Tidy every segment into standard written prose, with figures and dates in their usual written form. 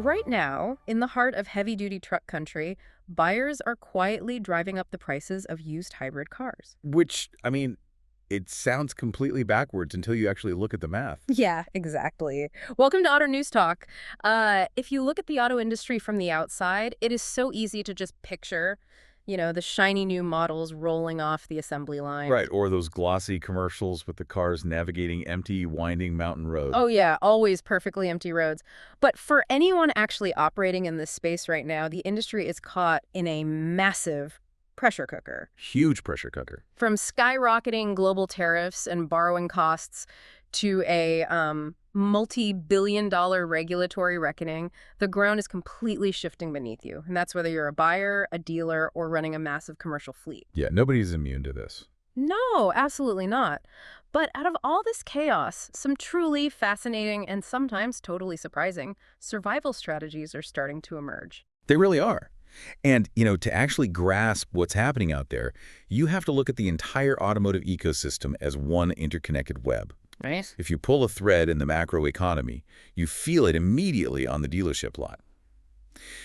Right now, in the heart of heavy-duty truck country, buyers are quietly driving up the prices of used hybrid cars. Which, I mean, it sounds completely backwards until you actually look at the math. Yeah, exactly. Welcome to Auto News Talk. If you look at the auto industry from the outside, it is so easy to just picture, the shiny new models rolling off the assembly line. Right, or those glossy commercials with the cars navigating empty, winding mountain roads. Oh yeah, always perfectly empty roads. But for anyone actually operating in this space right now, the industry is caught in a massive pressure cooker. Huge pressure cooker. From skyrocketing global tariffs and borrowing costs to a multi-billion-dollar regulatory reckoning, the ground is completely shifting beneath you. And that's whether you're a buyer, a dealer, or running a massive commercial fleet. Yeah, nobody's immune to this. No, absolutely not. But out of all this chaos, some truly fascinating and sometimes totally surprising survival strategies are starting to emerge. They really are. And, to actually grasp what's happening out there, you have to look at the entire automotive ecosystem as one interconnected web. Right? If you pull a thread in the macro economy, you feel it immediately on the dealership lot.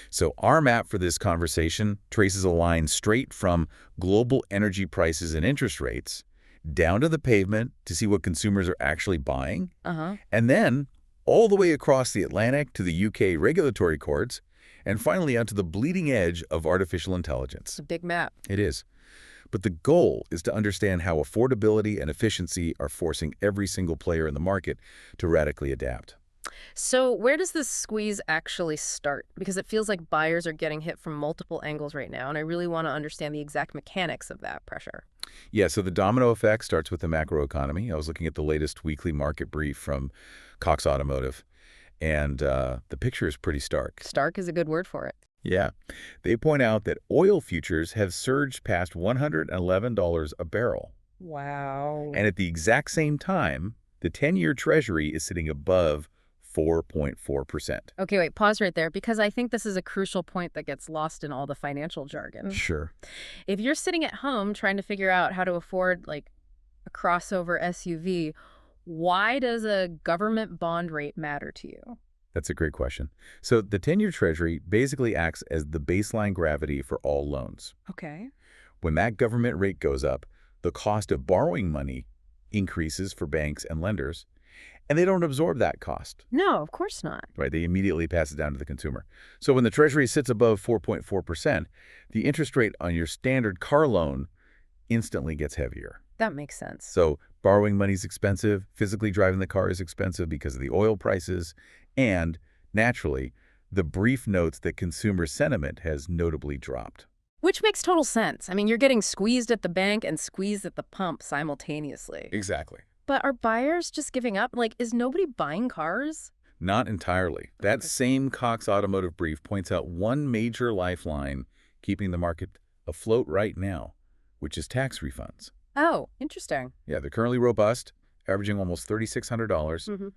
So our map for this conversation traces a line straight from global energy prices and interest rates down to the pavement to see what consumers are actually buying, Uh-huh. and then all the way across the Atlantic to the UK regulatory courts, and finally out to the bleeding edge of artificial intelligence. It's a big map. It is. But the goal is to understand how affordability and efficiency are forcing every single player in the market to radically adapt. So where does this squeeze actually start? Because it feels like buyers are getting hit from multiple angles right now, and I really want to understand the exact mechanics of that pressure. Yeah, so the domino effect starts with the macroeconomy. I was looking at the latest weekly market brief from Cox Automotive, and the picture is pretty stark. Stark is a good word for it. Yeah. They point out that oil futures have surged past $111 a barrel. Wow. And at the exact same time, the 10-year Treasury is sitting above 4.4%. Okay, wait, pause right there, because I think this is a crucial point that gets lost in all the financial jargon. Sure. If you're sitting at home trying to figure out how to afford, like, a crossover SUV, why does a government bond rate matter to you? That's a great question. So the 10-year Treasury basically acts as the baseline gravity for all loans. Okay. When that government rate goes up, the cost of borrowing money increases for banks and lenders, and they don't absorb that cost. No, of course not. Right? They immediately pass it down to the consumer. So when the Treasury sits above 4.4%, the interest rate on your standard car loan instantly gets heavier. That makes sense. So borrowing money is expensive, physically driving the car is expensive because of the oil prices, and, naturally, the brief notes that consumer sentiment has notably dropped. Which makes total sense. I mean, you're getting squeezed at the bank and squeezed at the pump simultaneously. Exactly. But are buyers just giving up? Like, is nobody buying cars? Not entirely. That same Cox Automotive brief points out one major lifeline keeping the market afloat right now, which is tax refunds. Oh, interesting. Yeah, they're currently robust, averaging almost $3,600, Mm-hmm.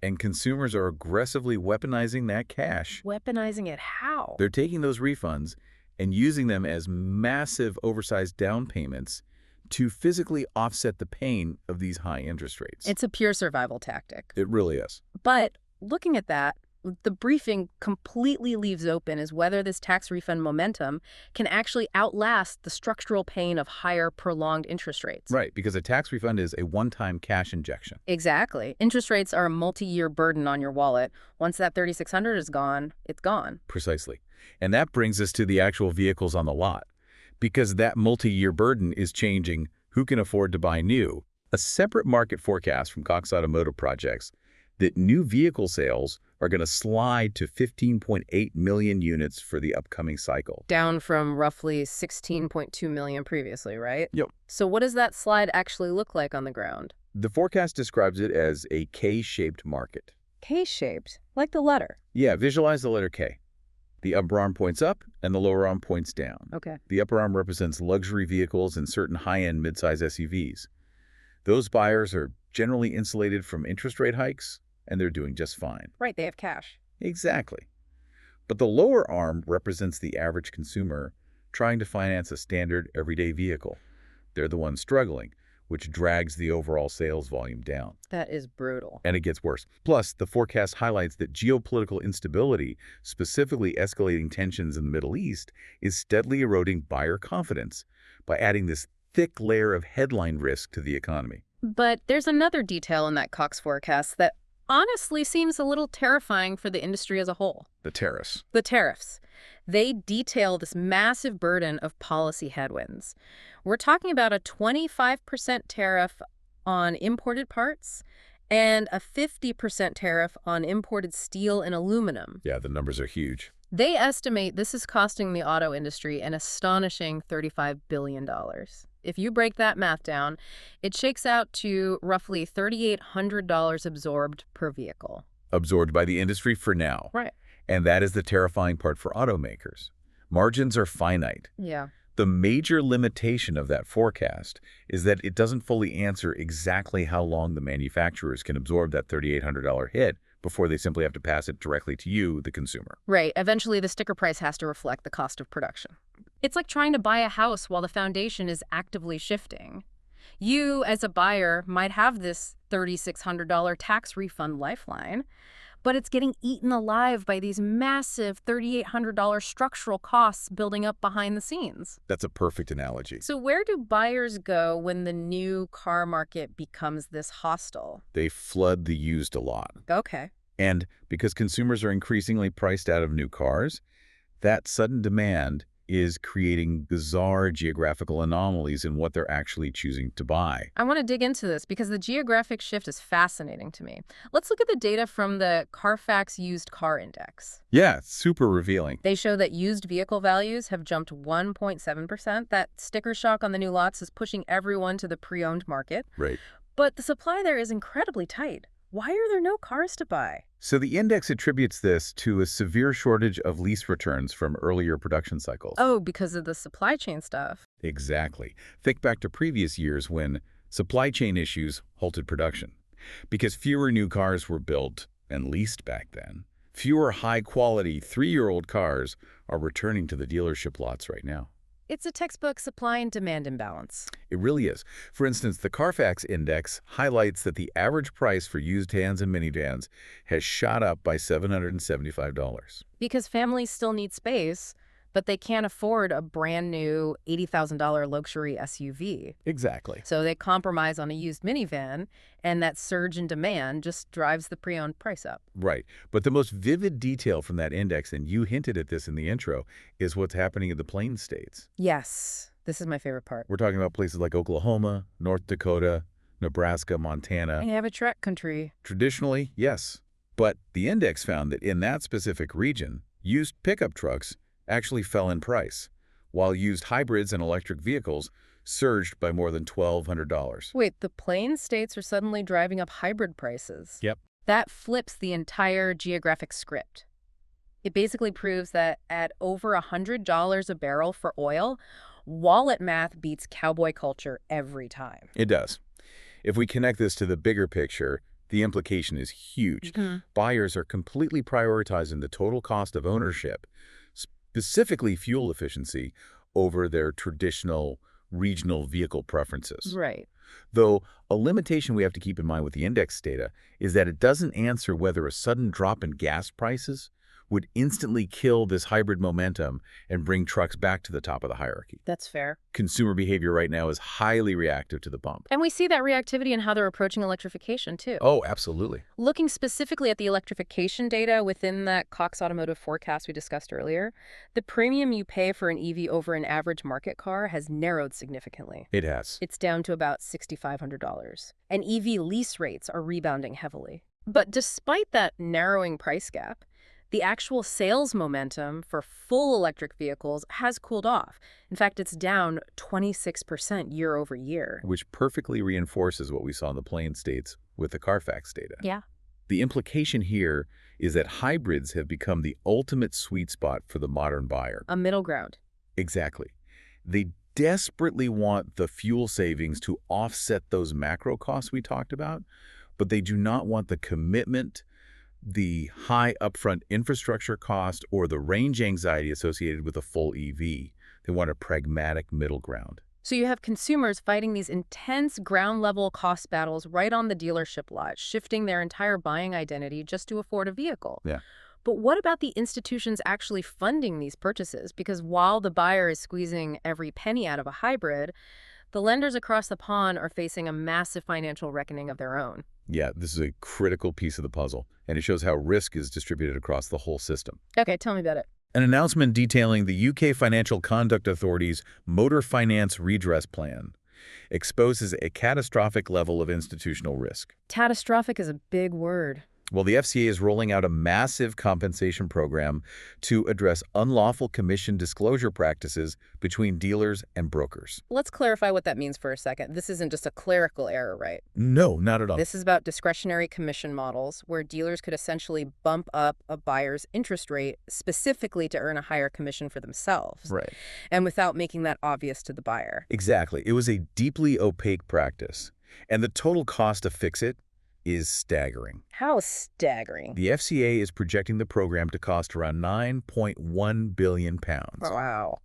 and consumers are aggressively weaponizing that cash. Weaponizing it how? They're taking those refunds and using them as massive oversized down payments to physically offset the pain of these high interest rates. It's a pure survival tactic. It really is. But looking at that, the briefing completely leaves open is whether this tax refund momentum can actually outlast the structural pain of higher prolonged interest rates. Right, because a tax refund is a one-time cash injection. Exactly. Interest rates are a multi-year burden on your wallet. Once that $3,600 is gone, it's gone. Precisely. And that brings us to the actual vehicles on the lot. Because that multi-year burden is changing who can afford to buy new. A separate market forecast from Cox Automotive projects that new vehicle sales are going to slide to 15.8 million units for the upcoming cycle. Down from roughly 16.2 million previously, right? Yep. So what does that slide actually look like on the ground? The forecast describes it as a K-shaped market. K-shaped, like the letter. Yeah, visualize the letter K. The upper arm points up and the lower arm points down. Okay. The upper arm represents luxury vehicles and certain high-end midsize SUVs. Those buyers are generally insulated from interest rate hikes, and they're doing just fine. Right, they have cash. Exactly. But the lower arm represents the average consumer trying to finance a standard everyday vehicle. They're the ones struggling, which drags the overall sales volume down. That is brutal. And it gets worse. Plus, the forecast highlights that geopolitical instability, specifically escalating tensions in the Middle East, is steadily eroding buyer confidence by adding this thick layer of headline risk to the economy. But there's another detail in that Cox forecast that honestly seems a little terrifying for the industry as a whole. The tariffs. The tariffs. They detail this massive burden of policy headwinds. We're talking about a 25% tariff on imported parts and a 50% tariff on imported steel and aluminum. Yeah, the numbers are huge. They estimate this is costing the auto industry an astonishing $35 billion. If you break that math down, it shakes out to roughly $3,800 absorbed per vehicle. Absorbed by the industry for now. Right. And that is the terrifying part for automakers. Margins are finite. Yeah. The major limitation of that forecast is that it doesn't fully answer exactly how long the manufacturers can absorb that $3,800 hit before they simply have to pass it directly to you, the consumer. Right. Eventually, the sticker price has to reflect the cost of production. It's like trying to buy a house while the foundation is actively shifting. You, as a buyer, might have this $3,600 tax refund lifeline, but it's getting eaten alive by these massive $3,800 structural costs building up behind the scenes. That's a perfect analogy. So where do buyers go when the new car market becomes this hostile? They flood the used a lot. Okay. And because consumers are increasingly priced out of new cars, that sudden demand is creating bizarre geographical anomalies in what they're actually choosing to buy. I want to dig into this because the geographic shift is fascinating to me. Let's look at the data from the Carfax Used Car Index. Yeah, it's super revealing. They show that used vehicle values have jumped 1.7%. That sticker shock on the new lots is pushing everyone to the pre-owned market. Right. But the supply there is incredibly tight. Why are there no cars to buy? So the index attributes this to a severe shortage of lease returns from earlier production cycles. Oh, because of the supply chain stuff. Exactly. Think back to previous years when supply chain issues halted production. Because fewer new cars were built and leased back then, fewer high-quality 3-year-old cars are returning to the dealership lots right now. It's a textbook supply and demand imbalance. It really is. For instance, the Carfax Index highlights that the average price for used vans and minivans has shot up by $775. Because families still need space, but they can't afford a brand new $80,000 luxury SUV. Exactly. So they compromise on a used minivan, and that surge in demand just drives the pre-owned price up. Right. But the most vivid detail from that index, and you hinted at this in the intro, is what's happening in the Plains states. Yes, this is my favorite part. We're talking about places like Oklahoma, North Dakota, Nebraska, Montana. I have a track country. Traditionally, yes. But the index found that in that specific region, used pickup trucks actually fell in price, while used hybrids and electric vehicles surged by more than $1,200. Wait, the Plains states are suddenly driving up hybrid prices. Yep. That flips the entire geographic script. It basically proves that at over $100 a barrel for oil, wallet math beats cowboy culture every time. It does. If we connect this to the bigger picture, the implication is huge. Buyers are completely prioritizing the total cost of ownership, specifically fuel efficiency, over their traditional regional vehicle preferences. Right. Though a limitation we have to keep in mind with the index data is that it doesn't answer whether a sudden drop in gas prices would instantly kill this hybrid momentum and bring trucks back to the top of the hierarchy. That's fair. Consumer behavior right now is highly reactive to the pump. And we see that reactivity in how they're approaching electrification, too. Oh, absolutely. Looking specifically at the electrification data within that Cox Automotive forecast we discussed earlier, the premium you pay for an EV over an average market car has narrowed significantly. It has. It's down to about $6,500. And EV lease rates are rebounding heavily. But despite that narrowing price gap, the actual sales momentum for full electric vehicles has cooled off. In fact, it's down 26% year over year. Which perfectly reinforces what we saw in the Plains states with the Carfax data. Yeah. The implication here is that hybrids have become the ultimate sweet spot for the modern buyer. A middle ground. Exactly. They desperately want the fuel savings to offset those macro costs we talked about, but they do not want the commitment, the high upfront infrastructure cost, or the range anxiety associated with a full EV. They want a pragmatic middle ground. So you have consumers fighting these intense ground-level cost battles right on the dealership lot, shifting their entire buying identity just to afford a vehicle. Yeah. But what about the institutions actually funding these purchases? Because while the buyer is squeezing every penny out of a hybrid, the lenders across the pond are facing a massive financial reckoning of their own. Yeah, this is a critical piece of the puzzle, and it shows how risk is distributed across the whole system. Okay, tell me about it. An announcement detailing the UK Financial Conduct Authority's Motor Finance Redress Plan exposes a catastrophic level of institutional risk. Catastrophic is a big word. Well, the FCA is rolling out a massive compensation program to address unlawful commission disclosure practices between dealers and brokers. Let's clarify what that means for a second. This isn't just a clerical error, right? No, not at all. This is about discretionary commission models where dealers could essentially bump up a buyer's interest rate specifically to earn a higher commission for themselves. Right. And without making that obvious to the buyer. Exactly. It was a deeply opaque practice, and the total cost to fix it is staggering. How staggering. The FCA is projecting the program to cost around £9.1 billion. Wow.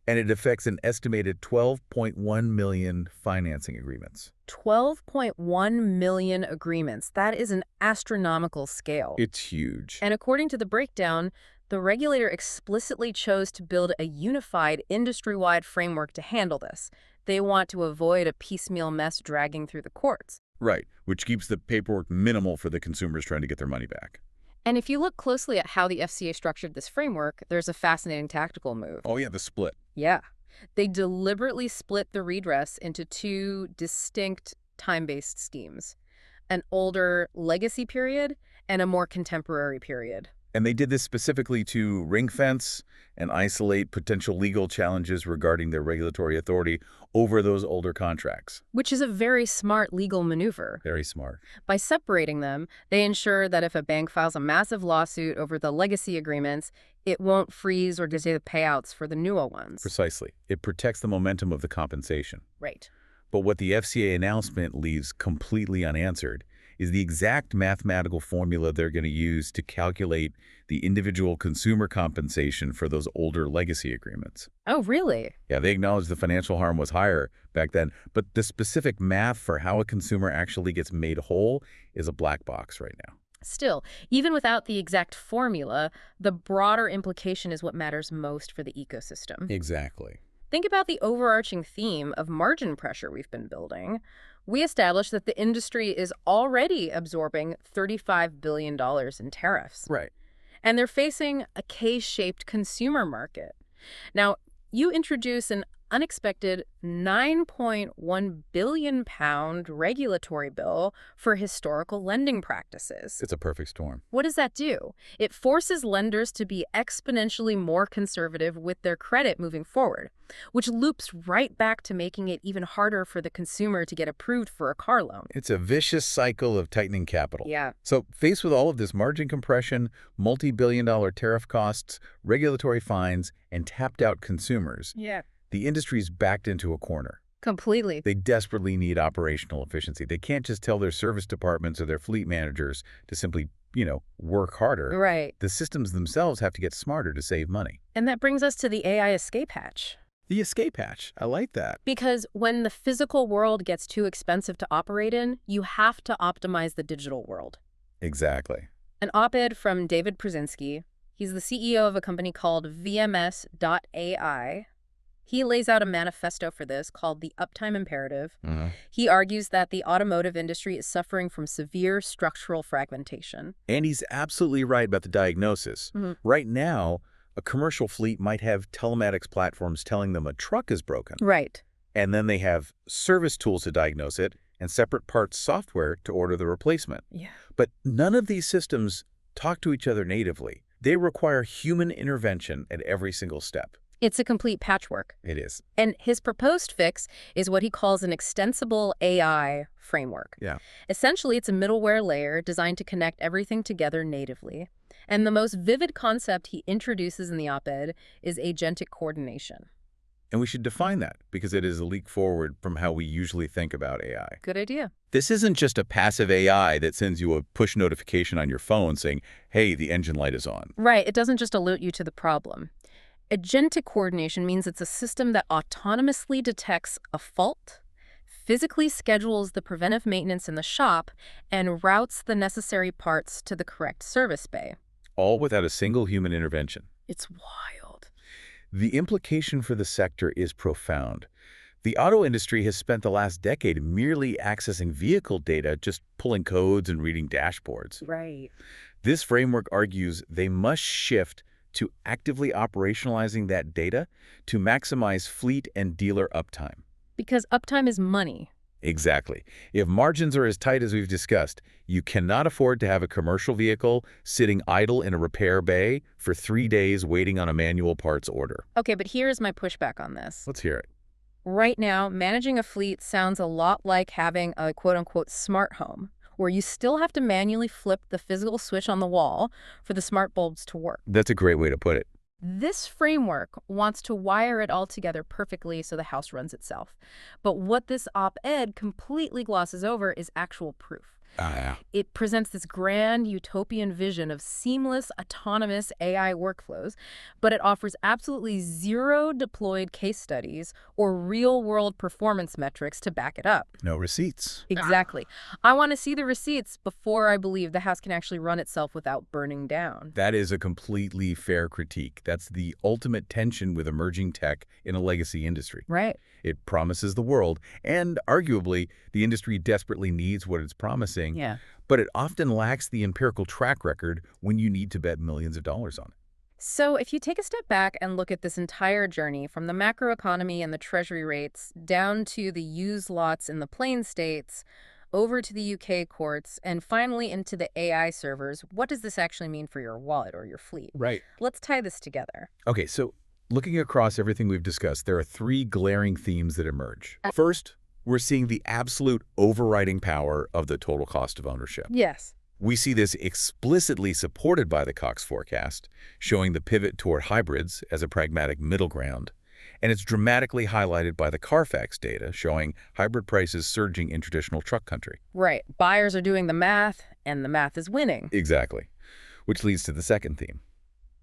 And it affects an estimated 12.1 million financing agreements. 12.1 million agreements. That is an astronomical scale. It's huge. And according to the breakdown, the regulator explicitly chose to build a unified industry-wide framework to handle this. They want to avoid a piecemeal mess dragging through the courts. Right, which keeps the paperwork minimal for the consumers trying to get their money back. And if you look closely at how the FCA structured this framework, there's a fascinating tactical move. Oh yeah, the split. Yeah. They deliberately split the redress into two distinct time-based schemes, an older legacy period and a more contemporary period. And they did this specifically to ring-fence and isolate potential legal challenges regarding their regulatory authority over those older contracts. Which is a very smart legal maneuver. Very smart. By separating them, they ensure that if a bank files a massive lawsuit over the legacy agreements, it won't freeze or delay the payouts for the newer ones. Precisely. It protects the momentum of the compensation. Right. But what the FCA announcement leaves completely unanswered is the exact mathematical formula they're going to use to calculate the individual consumer compensation for those older legacy agreements. Oh, really? Yeah, they acknowledge the financial harm was higher back then, but the specific math for how a consumer actually gets made whole is a black box right now. Still, even without the exact formula, the broader implication is what matters most for the ecosystem. Exactly. Think about the overarching theme of margin pressure we've been building. We established that the industry is already absorbing $35 billion in tariffs. Right. And they're facing a K-shaped consumer market. Now, you introduce an unexpected £9.1 billion regulatory bill for historical lending practices. It's a perfect storm. What does that do? It forces lenders to be exponentially more conservative with their credit moving forward, which loops right back to making it even harder for the consumer to get approved for a car loan. It's a vicious cycle of tightening capital. Yeah. So faced with all of this margin compression, multi-billion-dollar tariff costs, regulatory fines, and tapped-out consumers, the industry's backed into a corner. Completely. They desperately need operational efficiency. They can't just tell their service departments or their fleet managers to simply, work harder. Right. The systems themselves have to get smarter to save money. And that brings us to the AI escape hatch. The escape hatch. I like that. Because when the physical world gets too expensive to operate in, you have to optimize the digital world. Exactly. An op-ed from David Przinsky. He's the CEO of a company called VMS.ai. He lays out a manifesto for this called the Uptime Imperative. He argues that the automotive industry is suffering from severe structural fragmentation. And he's absolutely right about the diagnosis. Right now, a commercial fleet might have telematics platforms telling them a truck is broken. Right. And then they have service tools to diagnose it and separate parts software to order the replacement. Yeah. But none of these systems talk to each other natively. They require human intervention at every single step. It's a complete patchwork. It is. And his proposed fix is what he calls an extensible AI framework. Yeah. Essentially, it's a middleware layer designed to connect everything together natively. And the most vivid concept he introduces in the op-ed is agentic coordination. And we should define that because it is a leap forward from how we usually think about AI. Good idea. This isn't just a passive AI that sends you a push notification on your phone saying, hey, the engine light is on. Right. It doesn't just alert you to the problem. Agentic coordination means it's a system that autonomously detects a fault, physically schedules the preventive maintenance in the shop, and routes the necessary parts to the correct service bay. All without a single human intervention. It's wild. The implication for the sector is profound. The auto industry has spent the last decade merely accessing vehicle data, just pulling codes and reading dashboards. Right. This framework argues they must shift to actively operationalizing that data to maximize fleet and dealer uptime. Because uptime is money. Exactly. If margins are as tight as we've discussed, you cannot afford to have a commercial vehicle sitting idle in a repair bay for 3 days waiting on a manual parts order. Okay, but here's my pushback on this. Let's hear it. Right now, managing a fleet sounds a lot like having a quote-unquote smart home, where you still have to manually flip the physical switch on the wall for the smart bulbs to work. That's a great way to put it. This framework wants to wire it all together perfectly so the house runs itself. But what this op-ed completely glosses over is actual proof. Yeah. It presents this grand utopian vision of seamless, autonomous AI workflows, but it offers absolutely zero deployed case studies or real-world performance metrics to back it up. No receipts. Exactly. I want to see the receipts before I believe the house can actually run itself without burning down. That is a completely fair critique. That's the ultimate tension with emerging tech in a legacy industry. Right. It promises the world, and arguably, the industry desperately needs what it's promising, Yeah. but it often lacks the empirical track record when you need to bet millions of dollars on it. So if you take a step back and look at this entire journey from the macroeconomy and the treasury rates down to the used lots in the plain states, over to the UK courts, and finally into the AI servers, what does this actually mean for your wallet or your fleet? Right. Let's tie this together. Okay, so looking across everything we've discussed, there are 3 glaring themes that emerge. First, we're seeing the absolute overriding power of the total cost of ownership. Yes. We see this explicitly supported by the Cox forecast, showing the pivot toward hybrids as a pragmatic middle ground, and it's dramatically highlighted by the Carfax data, showing hybrid prices surging in traditional truck country. Right. Buyers are doing the math, and the math is winning. Exactly, which leads to the second theme.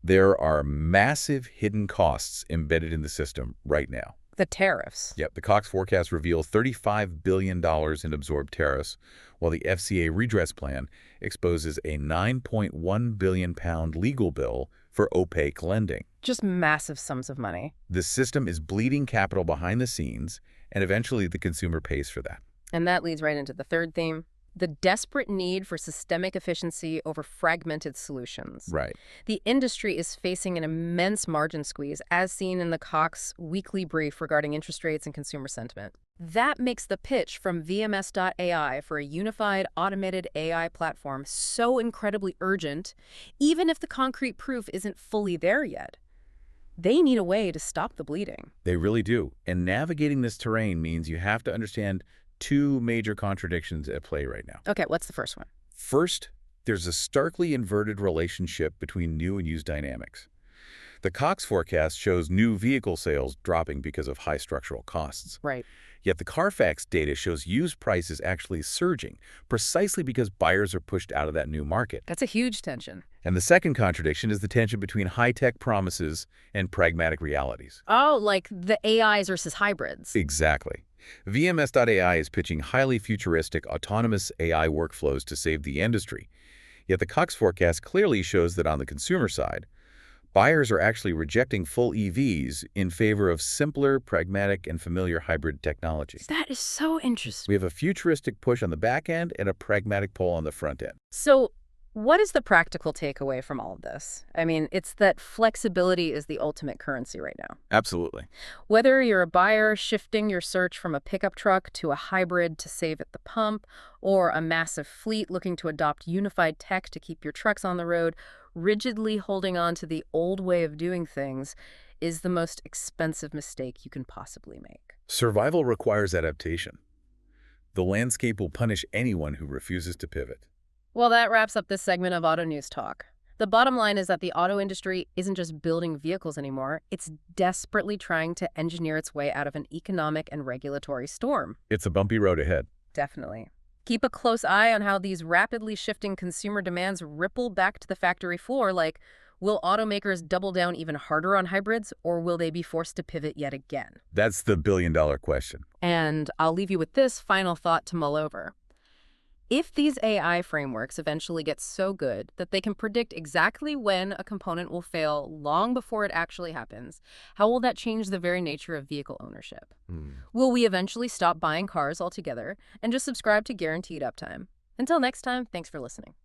There are massive hidden costs embedded in the system right now. The tariffs. Yep, the Cox forecast reveals $35 billion in absorbed tariffs, while the FCA redress plan exposes a £9.1 billion legal bill for opaque lending. Just massive sums of money. The system is bleeding capital behind the scenes, and eventually the consumer pays for that. And that leads right into the third theme, the desperate need for systemic efficiency over fragmented solutions. Right. The industry is facing an immense margin squeeze, as seen in the Cox weekly brief regarding interest rates and consumer sentiment. That makes the pitch from VMS.ai for a unified automated AI platform so incredibly urgent, even if the concrete proof isn't fully there yet. They need a way to stop the bleeding. They really do. And navigating this terrain means you have to understand 2 major contradictions at play right now. Okay, what's the first one? First, there's a starkly inverted relationship between new and used dynamics. The Cox forecast shows new vehicle sales dropping because of high structural costs. Right. Yet the Carfax data shows used prices actually surging, precisely because buyers are pushed out of that new market. That's a huge tension. And the second contradiction is the tension between high-tech promises and pragmatic realities. Oh, like the AIs versus hybrids. Exactly. VMS.ai is pitching highly futuristic autonomous AI workflows to save the industry. Yet the Cox forecast clearly shows that on the consumer side, buyers are actually rejecting full EVs in favor of simpler, pragmatic, and familiar hybrid technology. That is so interesting. We have a futuristic push on the back end and a pragmatic pull on the front end. So what is the practical takeaway from all of this? I mean, it's that flexibility is the ultimate currency right now. Absolutely. Whether you're a buyer shifting your search from a pickup truck to a hybrid to save at the pump, or a massive fleet looking to adopt unified tech to keep your trucks on the road, rigidly holding on to the old way of doing things is the most expensive mistake you can possibly make. Survival requires adaptation. The landscape will punish anyone who refuses to pivot. Well, that wraps up this segment of Auto News Talk. The bottom line is that the auto industry isn't just building vehicles anymore, it's desperately trying to engineer its way out of an economic and regulatory storm. It's a bumpy road ahead. Definitely. Keep a close eye on how these rapidly shifting consumer demands ripple back to the factory floor, like Will automakers double down even harder on hybrids, or will they be forced to pivot yet again? That's the billion-dollar question. And I'll leave you with this final thought to mull over. If these AI frameworks eventually get so good that they can predict exactly when a component will fail long before it actually happens, how will that change the very nature of vehicle ownership? Will we eventually stop buying cars altogether and just subscribe to guaranteed uptime? Until next time, thanks for listening.